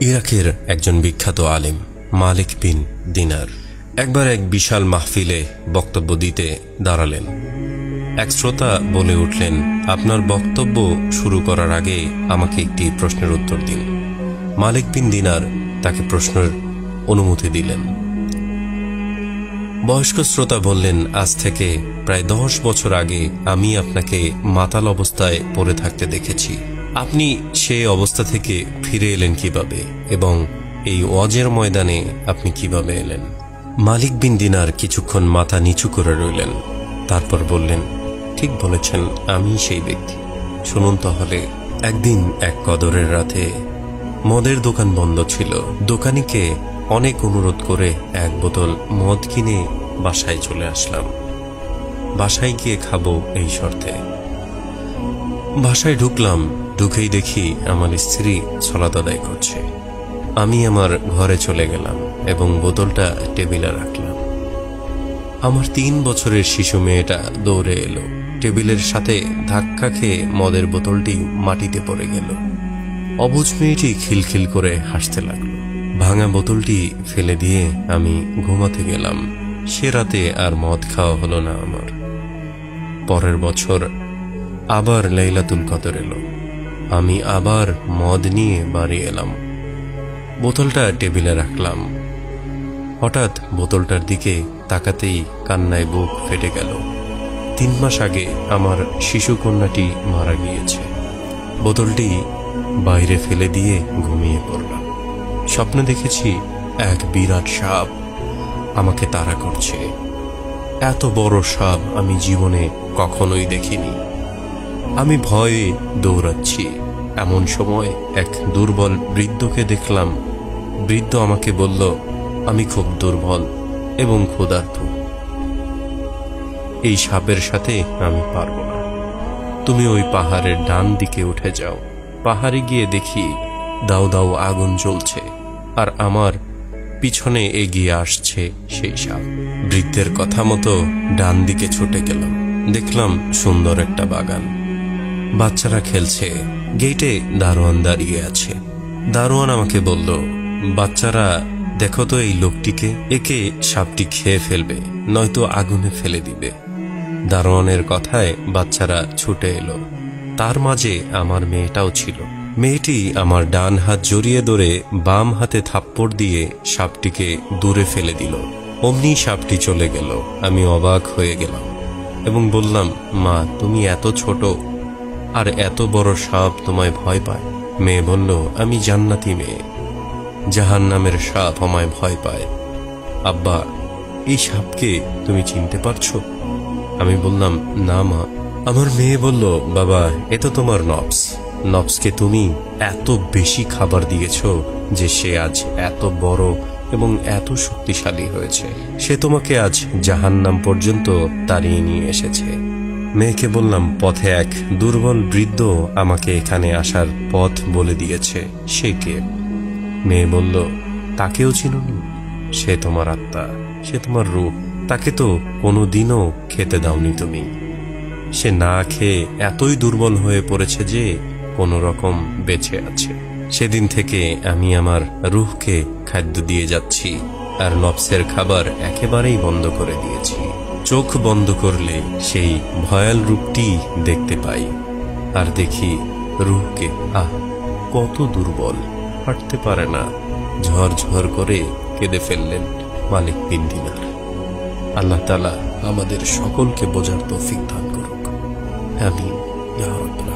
ইরাকের একজন বিখ্যাত আলেম মালিক বিন দিনার একবার এক বিশাল মাহফিলে বক্তব্য দিতে দাঁড়ালেন। এক শ্রোতা বলে উঠলেন, আপনার বক্তব্য শুরু করার আগে আমাকে একটি প্রশ্নের উত্তর দিন। মালিক বিন দিনার তাকে প্রশ্নের অনুমতি দিলেন। বয়স্ক শ্রোতা বললেন, আজ থেকে প্রায় 10 বছর আগে আমি আপনাকে মাতাল অবস্থায় পড়ে থাকতে দেখেছি। আপনি সেই অবস্থা থেকে ফিরে এলেন কিভাবে এবং এই ওয়াজের ময়দানে আপনি কিভাবে এলেন? মালিক বিন দিনার কিছুক্ষণ মাথা নিচু করে রইলেন। তারপর বললেন, ঠিক বলেছেন, আমি সেই ব্যক্তি। শুনুন তাহলে। একদিন এক কদরের রাতে মদের দোকান বন্ধ ছিল। দোকানিকে অনেক অনুরোধ করে এক বোতল মদ কিনে বাসায় চলে আসলাম। বাসায় গিয়ে খাবো এই শর্তে। বাসায় ঢুকলাম। ঢুকেই দেখি আমার স্ত্রী সালাত আদায় করছে। আমি আমার ঘরে চলে গেলাম এবং বোতলটা টেবিলে রাখলাম। আমার 3 বছরের শিশু মেয়েটা দৌড়ে এলো। টেবিলের সাথে ধাক্কা খেয়ে মদের বোতলটি মাটিতে পড়ে গেল। অবুঝ মেয়েটি খিলখিল করে হাসতে লাগলো। ভাঙা বোতলটি ফেলে দিয়ে আমি ঘুমাতে গেলাম। সে রাতে আর মদ খাওয়া হলো না আমার। পরের বছর আবার লাইলাতুল কদর এলো। আমি আবার মদ নিয়ে বাড়ি এলাম। বোতলটা টেবিলে রাখলাম। হঠাৎ বোতলটার দিকে তাকাতেই কান্নায় বুক ফেটে গেল। 3 মাস আগে আমার শিশু কন্যাটি মারা গিয়েছে। বোতলটি বাইরে ফেলে দিয়ে ঘুমিয়ে পড়লাম। স্বপ্নে দেখেছি এক বিরাট সাপ আমাকে তাড়া করছে। এত বড় সাপ আমি জীবনে কখনোই দেখিনি। আমি ভয়ে দৌড়াচ্ছি। এমন সময় এক দুর্বল বৃদ্ধকে দেখলাম। বৃদ্ধ আমাকে বলল, আমি খুব দুর্বল এবং ক্ষুধার্ত। এই সাপের সাথে আমি পারব না। তুমি ওই পাহাড়ের ডান দিকে উঠে যাও। পাহাড়ে গিয়ে দেখি দাউ দাউ আগুন জ্বলছে আর আমার পিছনে এগিয়ে আসছে সেই সাপ। বৃদ্ধের কথা মতো ডান দিকে ছুটে গেলাম। দেখলাম সুন্দর একটা বাগান। বাচ্চারা খেলছে। গেটে দারোয়ান দাঁড়িয়ে আছে। দারোয়ান আমাকে বলল, বাচ্চারা দেখো তো এই লোকটিকে, একে সাপটি খেয়ে ফেলবে, নয়তো আগুনে ফেলে দিবে। দারোয়ানের কথায় বাচ্চারা ছুটে এলো। তার মাঝে আমার মেয়েটাও ছিল। মেয়েটি আমার ডান হাত জড়িয়ে ধরে বাম হাতে থাপ্পড় দিয়ে সাপটিকে দূরে ফেলে দিল। অমনি সাপটি চলে গেল। আমি অবাক হয়ে গেলাম এবং বললাম, মা, তুমি এত ছোট আর এত বড় সাপ তোমায় ভয় পায়? মেয়ে বলল, আমি জান্নাতি মেয়ে, জাহান্নামের সাপ আমায় ভয় পায়। আব্বা, এই সাপকে তুমি চিনতে পারছো? আমি বললাম, না মা। আমার মেয়ে বলল, বাবা, এ তো তোমার নফস। নফসকে তুমি এত বেশি খাবার দিয়েছ যে সে আজ এত বড় এবং এত শক্তিশালী হয়েছে। সে তোমাকে আজ জাহান্নাম পর্যন্ত তাড়িয়ে নিয়ে এসেছে। মেয়েকে বললাম, পথে এক দুর্বল বৃদ্ধ আমাকে এখানে আসার পথ বলে দিয়েছে। সে কে? মেয়ে বলল, তাকেও চিনুনি? সে তোমার আত্মা, সে তোমার রূহ। তাকে তো কোনোদিনও খেতে দাওনি তুমি। সে না খেয়ে এতই দুর্বল হয়ে পড়েছে যে কোনো রকম বেঁচে আছে। সেদিন থেকে আমি আমার রূহকে খাদ্য দিয়ে যাচ্ছি আর নফসের খাবার একেবারেই বন্ধ করে দিয়েছি। চোখ বন্ধ করলে সেই ভয়াল রূপটি দেখতে পাই আর দেখি রূহকে, কত দুর্বল, হাঁটতে পারে না। ঝরঝর করে কেঁদে ফেললেন মালিক বিন দিনার। আল্লাহ তাআলা আমাদের সকলকে বোঝার তৌফিক দান করুক। আমিন ইয়া রাব্বাল আলামিন।